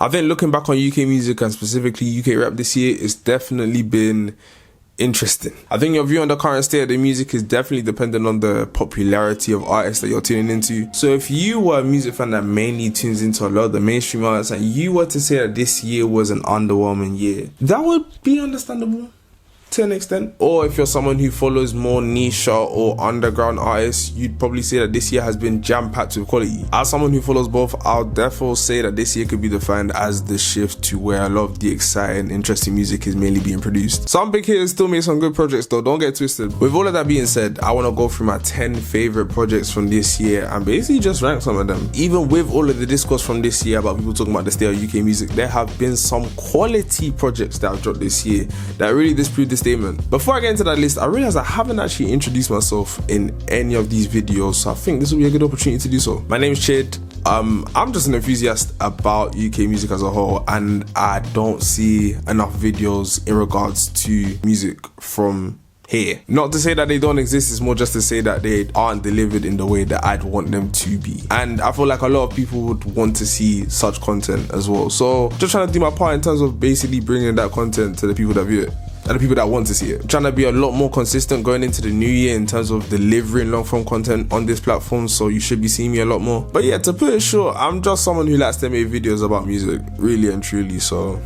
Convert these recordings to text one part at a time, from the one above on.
I think looking back on UK music and specifically UK rap this year, it's definitely been interesting. I think your view on the current state of the music is definitely dependent on the popularity of artists that you're tuning into. So if you were a music fan that mainly tunes into a lot of the mainstream artists and you were to say that this year was an underwhelming year, that would be understandable to an extent. Or if you're someone who follows more niche or underground artists, you'd probably say that this year has been jam-packed with quality. As someone who follows both, I'll therefore say that this year could be defined as the shift to where a lot of the exciting, interesting music is mainly being produced. Some big hitters still make some good projects though, don't get twisted. With all of that being said, I want to go through my 10 favorite projects from this year and basically just rank some of them. Even with all of the discourse from this year about people talking about the state of UK music, there have been some quality projects that have dropped this year that really disprove this statement. Before I get into that list, I realize I haven't actually introduced myself in any of these videos, so I think this will be a good opportunity to do so. My name is Chid. I'm just an enthusiast about UK music as a whole, and I don't see enough videos in regards to music from here. Not to say that they don't exist, it's more just to say that they aren't delivered in the way that I'd want them to be. And I feel like a lot of people would want to see such content as well. So just trying to do my part in terms of basically bringing that content to the people that view it and the people that want to see it. I'm trying to be a lot more consistent going into the new year in terms of delivering long form content on this platform, so you should be seeing me a lot more. But yeah, to put it short, I'm just someone who likes to make videos about music, really and truly, so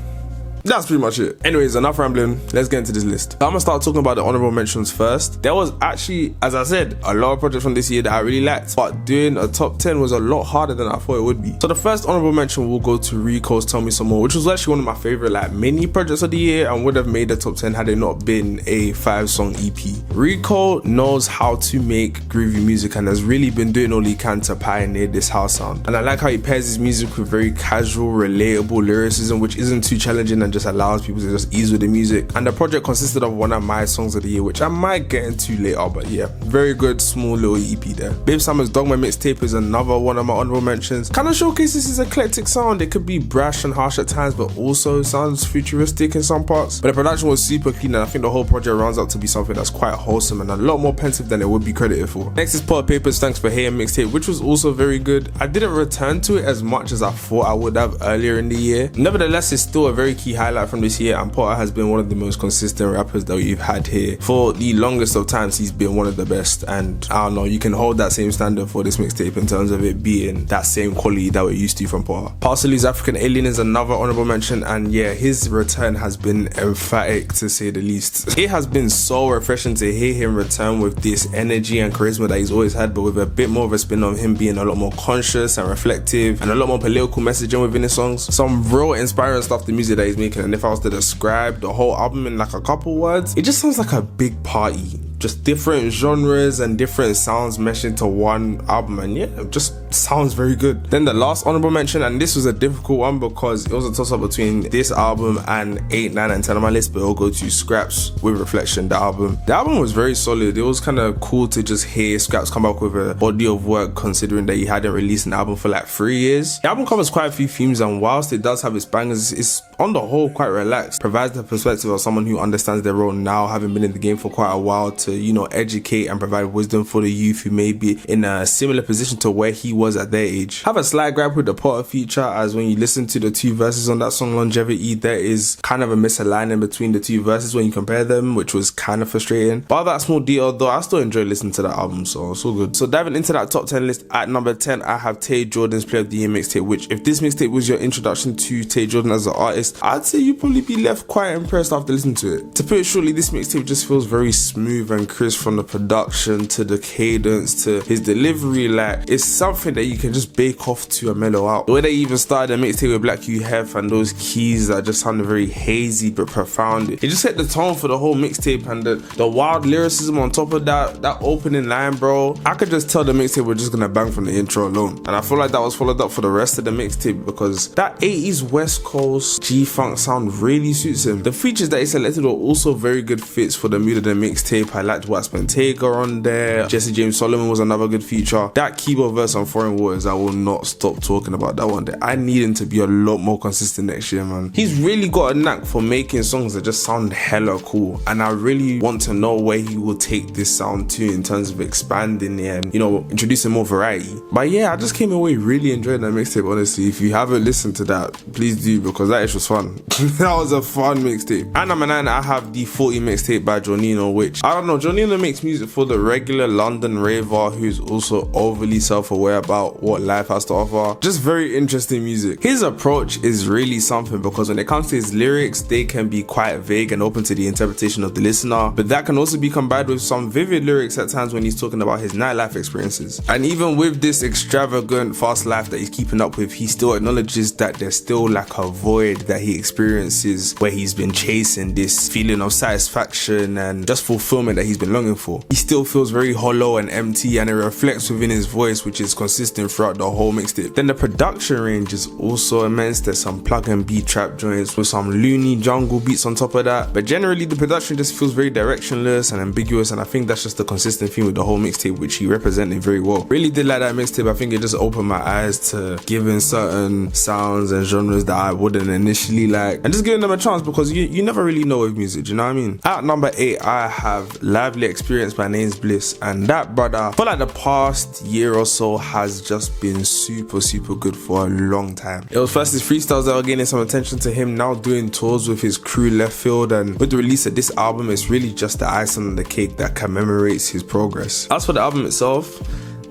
that's pretty much it. Anyways, enough rambling, let's get into this list. I'm gonna start talking about the honourable mentions first. There was actually, as I said, a lot of projects from this year that I really liked, but doing a top 10 was a lot harder than I thought it would be. So the first honourable mention will go to Rico's Tell Me Some More, which was actually one of my favourite like mini projects of the year and would have made the top 10 had it not been a 5-song EP. Rico knows how to make groovy music and has really been doing all he can to pioneer this house sound. And I like how he pairs his music with very casual, relatable lyricism, which isn't too challenging and just allows people to just ease with the music. And the project consisted of one of my songs of the year, which I might get into later, but yeah, very good small little EP there. Babe Summer's Dogma mixtape is another one of my honorable mentions. Kind of showcases his eclectic sound. It could be brash and harsh at times, but also sounds futuristic in some parts. But the production was super clean, and I think the whole project rounds out to be something that's quite wholesome and a lot more pensive than it would be credited for. Next is Pot Papers Thanks for Hating mixtape, which was also very good. I didn't return to it as much as I thought I would have earlier in the year. Nevertheless, it's still a very key highlight from this year, and Potter has been one of the most consistent rappers that we've had here. For the longest of times, he's been one of the best, and I don't know, you can hold that same standard for this mixtape in terms of it being that same quality that we're used to from Potter. Parsley's African Alien is another honorable mention, and yeah, his return has been emphatic to say the least. It has been so refreshing to hear him return with this energy and charisma that he's always had, but with a bit more of a spin on him being a lot more conscious and reflective and a lot more political messaging within his songs. Some real inspiring stuff, the music that he's making, and if I was to describe the whole album in like a couple words, it just sounds like a big party. Just different genres and different sounds meshed into one album, and yeah, it just sounds very good. Then the last honorable mention, and this was a difficult one because it was a toss-up between this album and 8, 9 and 10 on my list, but it'll go to Scraps with Reflection, the album. The album was very solid. It was kind of cool to just hear Scraps come back with a body of work, considering that he hadn't released an album for like 3 years. The album covers quite a few themes, and whilst it does have its bangers, it's on the whole quite relaxed. Provides the perspective of someone who understands their role now, having been in the game for quite a while, to, you know, educate and provide wisdom for the youth who may be in a similar position to where he was at their age. Have a slight gripe with the Potter feature, as when you listen to the 2 verses on that song Longevity, there is kind of a misalignment between the 2 verses when you compare them, which was kind of frustrating. But that small detail though, I still enjoy listening to that album, so it's all good. So diving into that top 10 list, at number 10 I have Tay Jordan's Play of the Year mixtape, which if this mixtape was your introduction to Tay Jordan as an artist, I'd say you'd probably be left quite impressed after listening to it. To put it shortly, this mixtape just feels very smooth and crisp, from the production to the cadence to his delivery. Like, it's something that you can just bake off to and mellow out. The way they even started the mixtape with Black U Hef and those keys that just sounded very hazy but profound, it just set the tone for the whole mixtape, and the wild lyricism on top of that opening line, bro. I could just tell the mixtape we're just gonna bang from the intro alone, and I feel like that was followed up for the rest of the mixtape because that 80s West Coast G-Funk sound really suits him. The features that he selected were also very good fits for the mood of the mixtape. I liked Wax Bentayga on there. Jesse James Solomon was another good feature. That keyboard verse on Foreign Waters, I will not stop talking about that one day. I need him to be a lot more consistent next year, man. He's really got a knack for making songs that just sound hella cool, and I really want to know where he will take this sound to in terms of expanding it and, you know, introducing more variety. But yeah, I just came away really enjoying that mixtape, honestly. If you haven't listened to that, please do, because that ish was fun. That was a fun mixtape. And number 9, I have the 40 mixtape by Jonino, which, I don't know, Jonino makes music for the regular London raver who's also overly self-aware about what life has to offer. Just very interesting music. His approach is really something, because when it comes to his lyrics, they can be quite vague and open to the interpretation of the listener, but that can also be combined with some vivid lyrics at times when he's talking about his nightlife experiences. And even with this extravagant fast life that he's keeping up with, he still acknowledges that there's still like a void that he experiences where he's been chasing this feeling of satisfaction and just fulfillment that he's been longing for. He still feels very hollow and empty, and it reflects within his voice, which is consistent throughout the whole mixtape. Then the production range is also immense. There's some plug and beat trap joints with some loony jungle beats on top of that, but generally the production just feels very directionless and ambiguous, and I think that's just the consistent theme with the whole mixtape, which he represented very well. Really did like that mixtape. I think it just opened my eyes to giving certain sounds and genres that I wouldn't initially like, and just giving them a chance, because you never really know with music, do you know what I mean? At number 8, I have Lively Experience by Names Bliss, and that brother, for like the past year or so, has just been super good for a long time. It was first his freestyles that were gaining some attention to him, now doing tours with his crew Left Field, and with the release of this album, it's really just the icing on the cake that commemorates his progress. As for the album itself,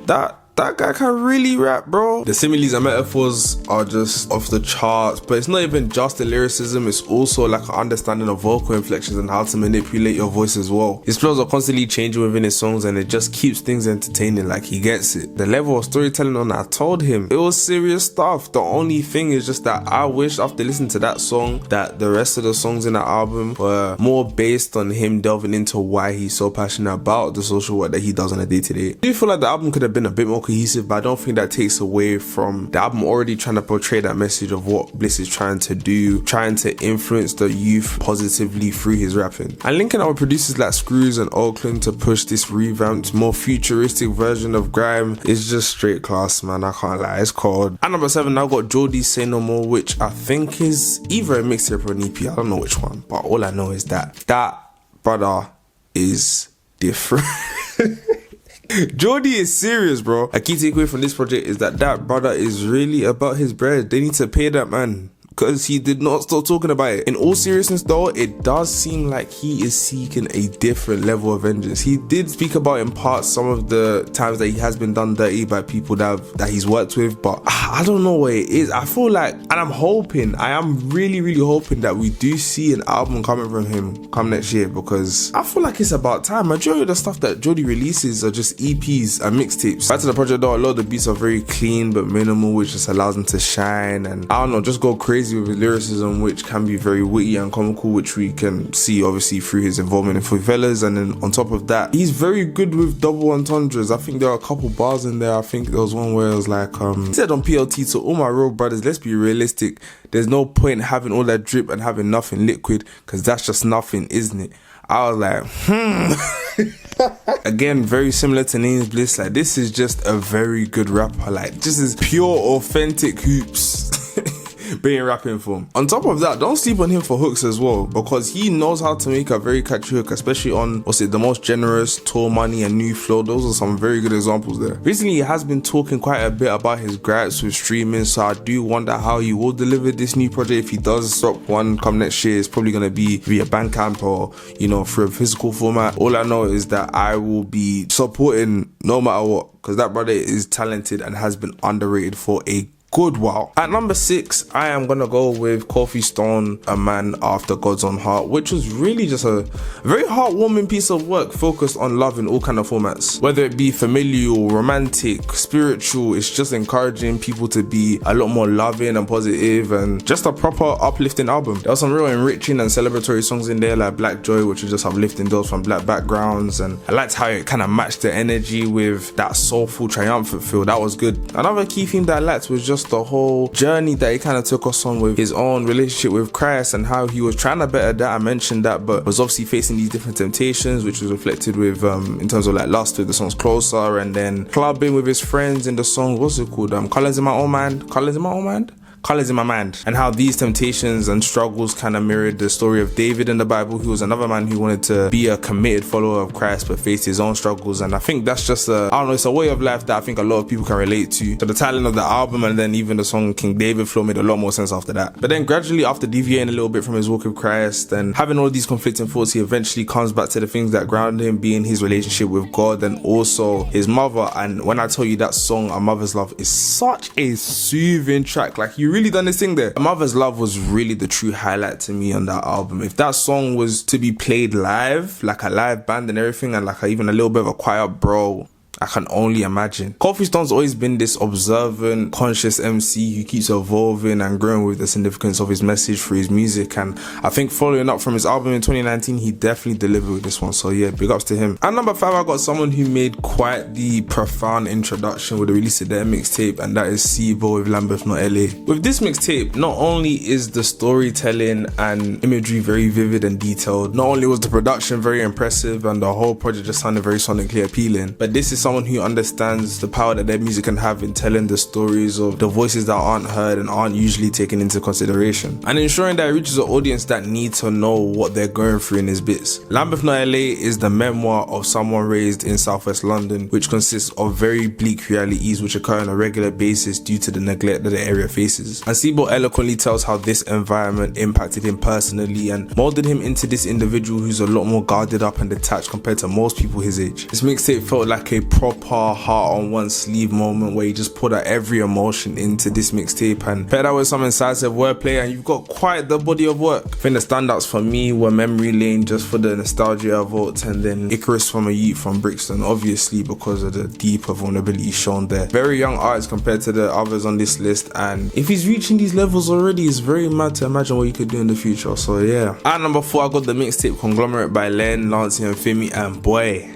that guy can really rap, bro. The similes and metaphors are just off the charts, but it's not even just the lyricism, it's also like an understanding of vocal inflections and how to manipulate your voice as well. His flows are constantly changing within his songs, and it just keeps things entertaining, like he gets it. The level of storytelling on I Told Him, it was serious stuff. The only thing is just that I wish after listening to that song that the rest of the songs in the album were more based on him delving into why he's so passionate about the social work that he does on a day-to-day. I do feel like the album could have been a bit more cohesive, but I don't think that takes away from the album already trying to portray that message of what Bliss is trying to do, trying to influence the youth positively through his rapping. And linking up with producers like Screws and Oakland to push this revamped, more futuristic version of grime is just straight class, man. I can't lie, it's cold. At number 7, I've got Geordie's Say No More, which I think is either a mixtape or an EP, I don't know which one, but all I know is that brother is different. Geordie is serious, bro. A key takeaway from this project is that brother is really about his bread. They need to pay that man, because he did not stop talking about it. In all seriousness though, it does seem like he is seeking a different level of vengeance. He did speak about in part some of the times that he has been done dirty by people that he's worked with, but I don't know what it is. I feel like, and I am really hoping that we do see an album coming from him come next year, because I feel like it's about time. Majority of the stuff that Jody releases are just EPs and mixtapes. Back to the project though, a lot of the beats are very clean but minimal, which just allows him to shine and, I don't know, just go crazy with his lyricism, which can be very witty and comical, which we can see obviously through his involvement in Favelas. And then on top of that, he's very good with double entendres. I think there are a couple bars in there. I think there was one where it was like, he said on PLT, to all my real brothers, let's be realistic, there's no point having all that drip and having nothing liquid, because that's just nothing, isn't it? I was like, Again, very similar to Names Bliss. Like, this is just a very good rapper. Like, just as pure, authentic hoops being rapping form. On top of that, don't sleep on him for hooks as well, because he knows how to make a very catchy hook, especially on, The Most Generous, Tour Money, and New Flow. Those are some very good examples there. Recently, he has been talking quite a bit about his gripes with streaming, so I do wonder how he will deliver this new project. If he does drop one come next year, it's probably going to be via Bandcamp or, through a physical format. All I know is that I will be supporting no matter what, because that brother is talented and has been underrated for a good while. At number 6, I am gonna go with Kofi Stone, A Man After God's Own Heart, which was really just a very heartwarming piece of work focused on love in all kind of formats, whether it be familial, romantic, spiritual. It's just encouraging people to be a lot more loving and positive, and just a proper uplifting album. There are some real enriching and celebratory songs in there, like Black Joy, which is just uplifting those from black backgrounds, and I liked how it kind of matched the energy with that soulful, triumphant feel. That was good. Another key theme that I liked was just across the whole journey that he kind of took us on with his own relationship with Christ and how he was trying to better that. I mentioned that, but was obviously facing these different temptations, which was reflected with in terms of like lust with the songs Closer, and then clubbing with his friends in the song, what's it called? Colors in My Own Mind. Colors in My Mind, and how these temptations and struggles kind of mirrored the story of David in the Bible, who was another man who wanted to be a committed follower of Christ but faced his own struggles. And I think that's just it's a way of life that I think a lot of people can relate to. So the title of the album and then even the song King David Flow made a lot more sense after that. But then gradually, after deviating a little bit from his walk with Christ and having all these conflicting thoughts, he eventually comes back to the things that ground him, being his relationship with God and also his mother. And when I tell you that song, A Mother's Love, is such a soothing track. Like, you really done this thing there. A Mother's Love was really the true highlight to me on that album. If that song was to be played live, like a live band and everything, and like even a little bit of a quiet bro, I can only imagine. Kofi Stone's always been this observant, conscious MC who keeps evolving and growing with the significance of his message through his music, and I think following up from his album in 2019, he definitely delivered with this one. So yeah, big ups to him. At number 5, I got someone who made quite the profound introduction with the release of their mixtape, and that is Sibo with Lambeth Not LA. With this mixtape, not only is the storytelling and imagery very vivid and detailed, not only was the production very impressive and the whole project just sounded very sonically appealing, but this is someone who understands the power that their music can have in telling the stories of the voices that aren't heard and aren't usually taken into consideration, and ensuring that it reaches an audience that need to know what they're going through in his bits. Lambeth Not LA is the memoir of someone raised in southwest London, which consists of very bleak realities which occur on a regular basis due to the neglect that the area faces. And Sibo eloquently tells how this environment impacted him personally and molded him into this individual who's a lot more guarded up and detached compared to most people his age. This mixtape felt like a proper heart on one sleeve moment where he just put out every emotion into this mixtape, and pair that with some incisive wordplay and you've got quite the body of work. I think the standouts for me were Memory Lane, just for the nostalgia evoked, and then Icarus from a Youth from Brixton, obviously because of the deeper vulnerability shown there. Very young artist compared to the others on this list, and if he's reaching these levels already, it's very mad to imagine what he could do in the future. So yeah. At number 4, I got the mixtape Conglomerate by Len, Lancey and Femi, and boy,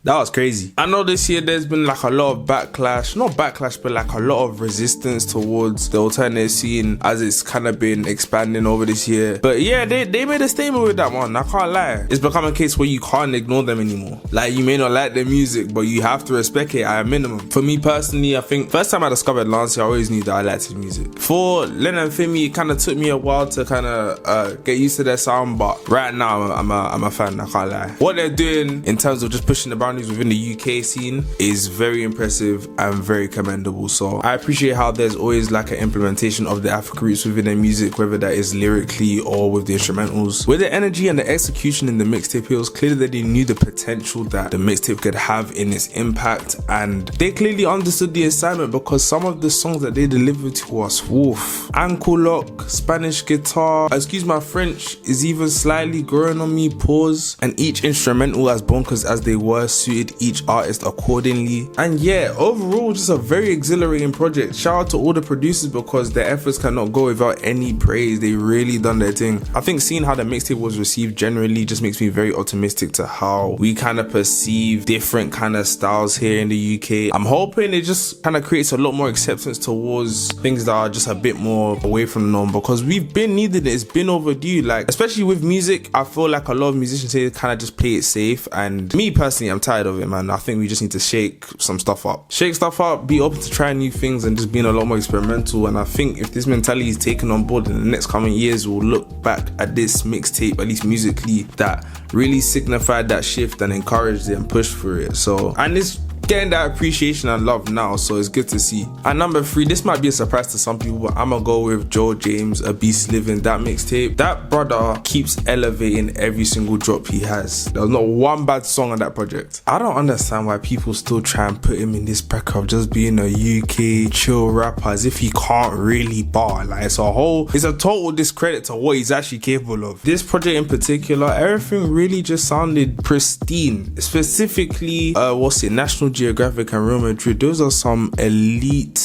that was crazy. I know this year there's been like a lot of backlash, not backlash, but like a lot of resistance towards the alternative scene as it's kind of been expanding over this year. But yeah, they made a statement with that one, I can't lie. It's become a case where you can't ignore them anymore. Like, you may not like their music, but you have to respect it at a minimum. For me personally, I think first time I discovered Lancey, I always knew that I liked his music. For Len and Femi, it kind of took me a while to kind of get used to their sound, but right now I'm a fan, I can't lie. What they're doing in terms of just pushing the boundaries within the UK scene is very impressive and very commendable. So I appreciate how there's always like an implementation of the African roots within their music, whether that is lyrically or with the instrumentals. With the energy and the execution in the mixtape, it was clear that they knew the potential that the mixtape could have in its impact, and they clearly understood the assignment because some of the songs that they delivered to us, woof, ankle lock, Spanish guitar, excuse my French, is even slightly growing on me, pause, and each instrumental, as bonkers as they were, suited each artist accordingly. And yeah, overall just a very exhilarating project. Shout out to all the producers because their efforts cannot go without any praise. They really done their thing. I think seeing how the mixtape was received generally just makes me very optimistic to how we kind of perceive different kind of styles here in the UK. I'm hoping it just kind of creates a lot more acceptance towards things that are just a bit more away from the norm, because we've been needing it. It's been overdue. Like, especially with music, I feel like a lot of musicians here kind of just play it safe, and me personally, I'm tired of it, man. I think we just need to shake some stuff up. Shake stuff up, be open to trying new things and just being a lot more experimental. And I think if this mentality is taken on board in the next coming years, we'll look back at this mixtape, at least musically, that really signified that shift and encouraged it and pushed for it. So, and it's getting that appreciation and love now, so it's good to see. At number 3, this might be a surprise to some people, but I'm gonna go with Joe James, A Beast Living. That mixtape, that brother keeps elevating every single drop he has. There's not one bad song on that project. I don't understand why people still try and put him in this bracket of just being a UK chill rapper as if he can't really bar. Like, it's a total discredit to what he's actually capable of. This project in particular, everything really just sounded pristine. Specifically, National Geographic and Real Madrid, those are some elite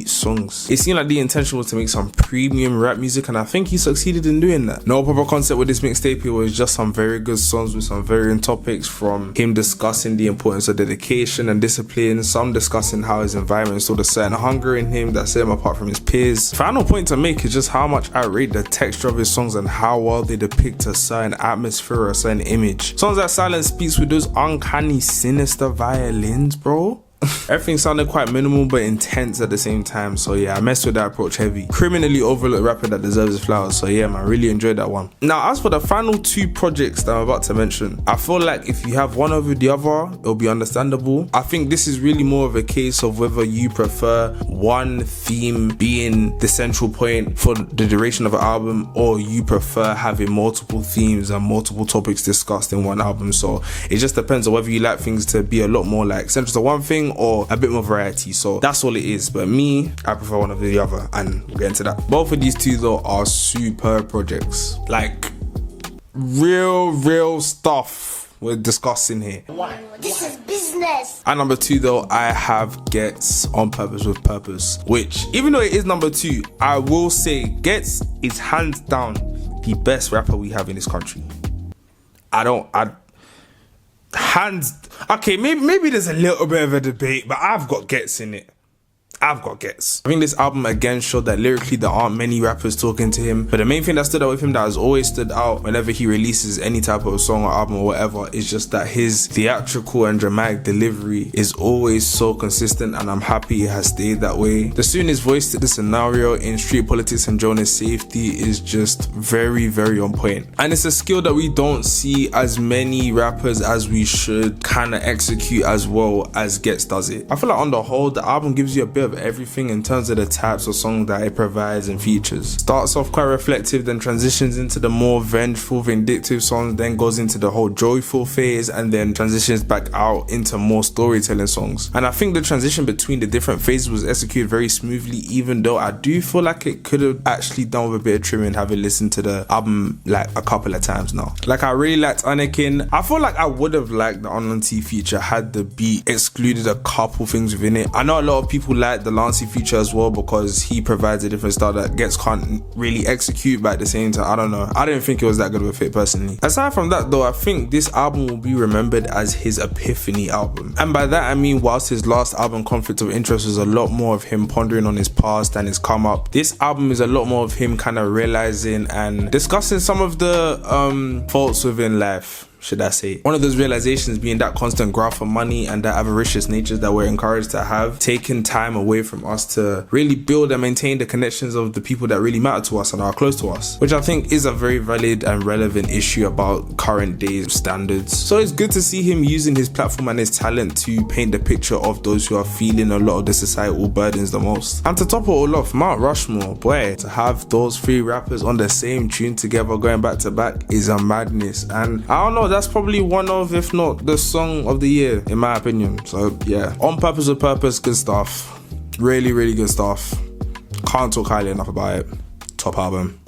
songs. It seemed like the intention was to make some premium rap music, and I think he succeeded in doing that. No proper concept with this mixtape. It was just some very good songs with some varying topics, from him discussing the importance of dedication and discipline, some discussing how his environment installed a certain hunger in him that set him apart from his peers. Final point to make is just how much I rate the texture of his songs and how well they depict a certain atmosphere or a certain image. Songs like Silence Speaks with those uncanny sinister violins, bro. Everything sounded quite minimal but intense at the same time, so yeah, I messed with that approach heavy. Criminally overlooked rapper that deserves his flowers, so yeah man, really enjoyed that one. Now as for the final two projects that I'm about to mention, I feel like if you have one over the other, it'll be understandable. I think this is really more of a case of whether you prefer one theme being the central point for the duration of an album, or you prefer having multiple themes and multiple topics discussed in one album. So it just depends on whether you like things to be a lot more like central to one thing or a bit more variety. So that's all it is. But me, I prefer one over the other, and we'll get into that. Both of these two though are superb projects. Like real stuff we're discussing here. This is business. And number two though, I have Gets On Purpose with Purpose, which even though it is number two, I will say Gets is hands down the best rapper we have in this country. Okay, maybe there's a little bit of a debate, but I've got Gets in it. I've got Gets. I think this album again showed that lyrically there aren't many rappers talking to him, but the main thing that stood out with him, that has always stood out whenever he releases any type of song or album or whatever, is just that his theatrical and dramatic delivery is always so consistent, and I'm happy it has stayed that way. The soonest voice to the scenario in Street Politics and Jonas Safety is just very on point, and it's a skill that we don't see as many rappers as we should kind of execute as well as Gets does it. I feel like on the whole, the album gives you a bit of everything in terms of the types of songs that it provides and features. Starts off quite reflective, then transitions into the more vengeful, vindictive songs, then goes into the whole joyful phase, and then transitions back out into more storytelling songs. And I think the transition between the different phases was executed very smoothly, even though I do feel like it could have actually done with a bit of trimming, having listened to the album like a couple of times now. Like I really liked Anakin. I feel like I would have liked the Unlucky feature had the beat excluded a couple things within it. I know a lot of people like the Lancey feature as well because he provides a different style that Gets can't really execute, but at the same time, I don't know, I didn't think it was that good of a fit personally. Aside from that though, I think this album will be remembered as his epiphany album, and by that I mean whilst his last album Conflict of Interest was a lot more of him pondering on his past and his come up, this album is a lot more of him kind of realizing and discussing some of the faults within life, should I say. One of those realizations being that constant graph for money and that avaricious nature that we're encouraged to have, taking time away from us to really build and maintain the connections of the people that really matter to us and are close to us, which I think is a very valid and relevant issue about current days standards. So it's good to see him using his platform and his talent to paint the picture of those who are feeling a lot of the societal burdens the most. And to top it all off, Mount Rushmore, boy, to have those three rappers on the same tune together going back to back is a madness, and I don't know, that's probably one of, if not the song of the year in my opinion. So yeah, On Purpose with Purpose, good stuff. Really good stuff. Can't talk highly enough about it. Top album.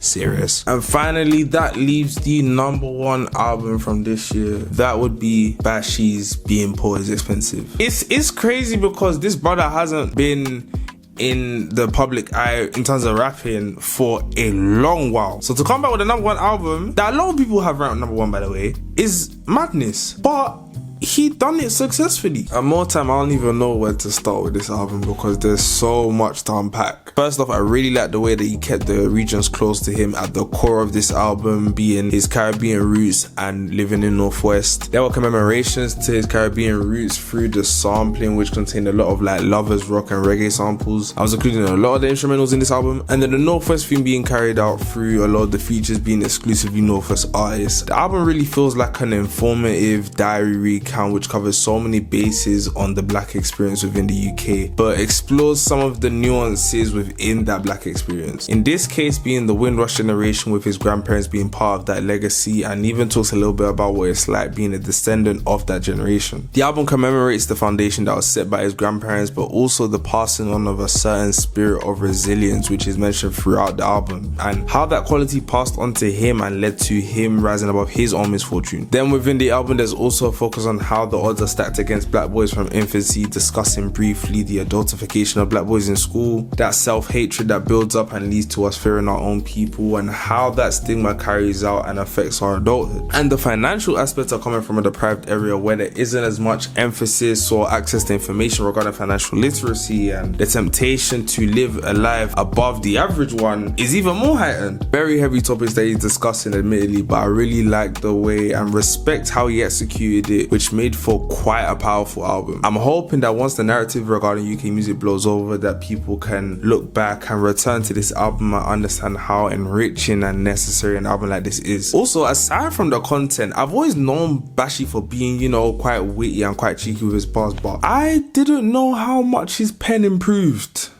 Serious. And finally, that leaves the number one album from this year. That would be Bashi's Being Poor Is Expensive. It's crazy because this brother hasn't been in the public eye in terms of rapping for a long while. So to come back with a number one album that a lot of people have ranked number one, by the way, is madness. But he done it successfully. And more time, I don't even know where to start with this album because there's so much to unpack. First off, I really like the way that he kept the regions close to him at the core of this album, being his Caribbean roots and living in Northwest. There were commemorations to his Caribbean roots through the sampling, which contained a lot of like lovers rock and reggae samples. I was including a lot of the instrumentals in this album, and then the Northwest theme being carried out through a lot of the features being exclusively Northwest artists. The album really feels like an informative diary recount which covers so many bases on the black experience within the UK, but explores some of the nuances within that black experience. In this case being the Windrush generation, with his grandparents being part of that legacy, and even talks a little bit about what it's like being a descendant of that generation. The album commemorates the foundation that was set by his grandparents, but also the passing on of a certain spirit of resilience which is mentioned throughout the album, and how that quality passed on to him and led to him rising above his own misfortune. Then within the album there's also a focus on on how the odds are stacked against black boys from infancy, discussing briefly the adultification of black boys in school, that self-hatred that builds up and leads to us fearing our own people, and how that stigma carries out and affects our adulthood. And the financial aspects are coming from a deprived area where there isn't as much emphasis or access to information regarding financial literacy, and the temptation to live a life above the average one is even more heightened. Very heavy topics that he's discussing, admittedly, but I really like the way and respect how he executed it, which made for quite a powerful album. I'm hoping that once the narrative regarding UK music blows over, that people can look back and return to this album and understand how enriching and necessary an album like this is. Also, aside from the content, I've always known Bashi for being, you know, quite witty and quite cheeky with his bars, but I didn't know how much his pen improved.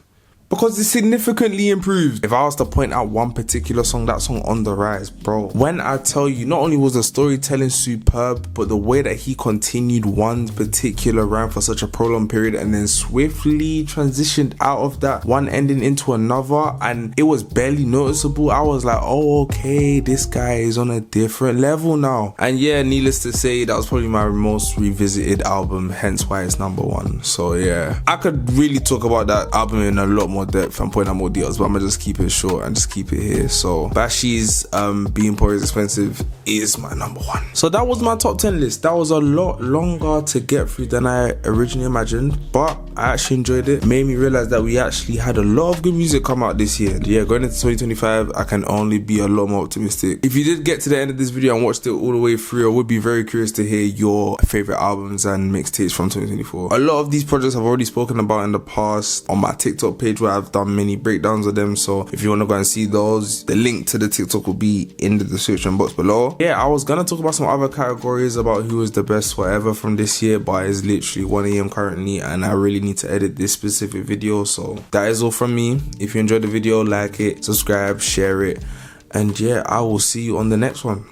Because it significantly improved. If I was to point out one particular song, that song On The Rise, bro. When I tell you, not only was the storytelling superb, but the way that he continued one particular rhyme for such a prolonged period and then swiftly transitioned out of that one ending into another, and it was barely noticeable. I was like, oh, okay, this guy is on a different level now. And yeah, needless to say, that was probably my most revisited album, hence why it's #1. So yeah, I could really talk about that album in a lot more depth and point out more details, but I'm gonna just keep it short and just keep it here. So Bashi's Being Poor Is Expensive is my #1. So that was my top 10 list. That was a lot longer to get through than I originally imagined, but I actually enjoyed it. Made me realize that we actually had a lot of good music come out this year. Yeah, going into 2025, I can only be a lot more optimistic. If you did get to the end of this video and watched it all the way through, I would be very curious to hear your favorite albums and mixtapes from 2024. A lot of these projects I've already spoken about in the past on my TikTok page, where I've done many breakdowns of them. So if you want to go and see those, the link to the TikTok will be in the description box below. Yeah, I was gonna talk about some other categories about who was the best whatever from this year, but it's literally 1 AM currently and I really need to edit this specific video. So that is all from me. If you enjoyed the video, like it, subscribe, share it, and yeah, I will see you on the next one.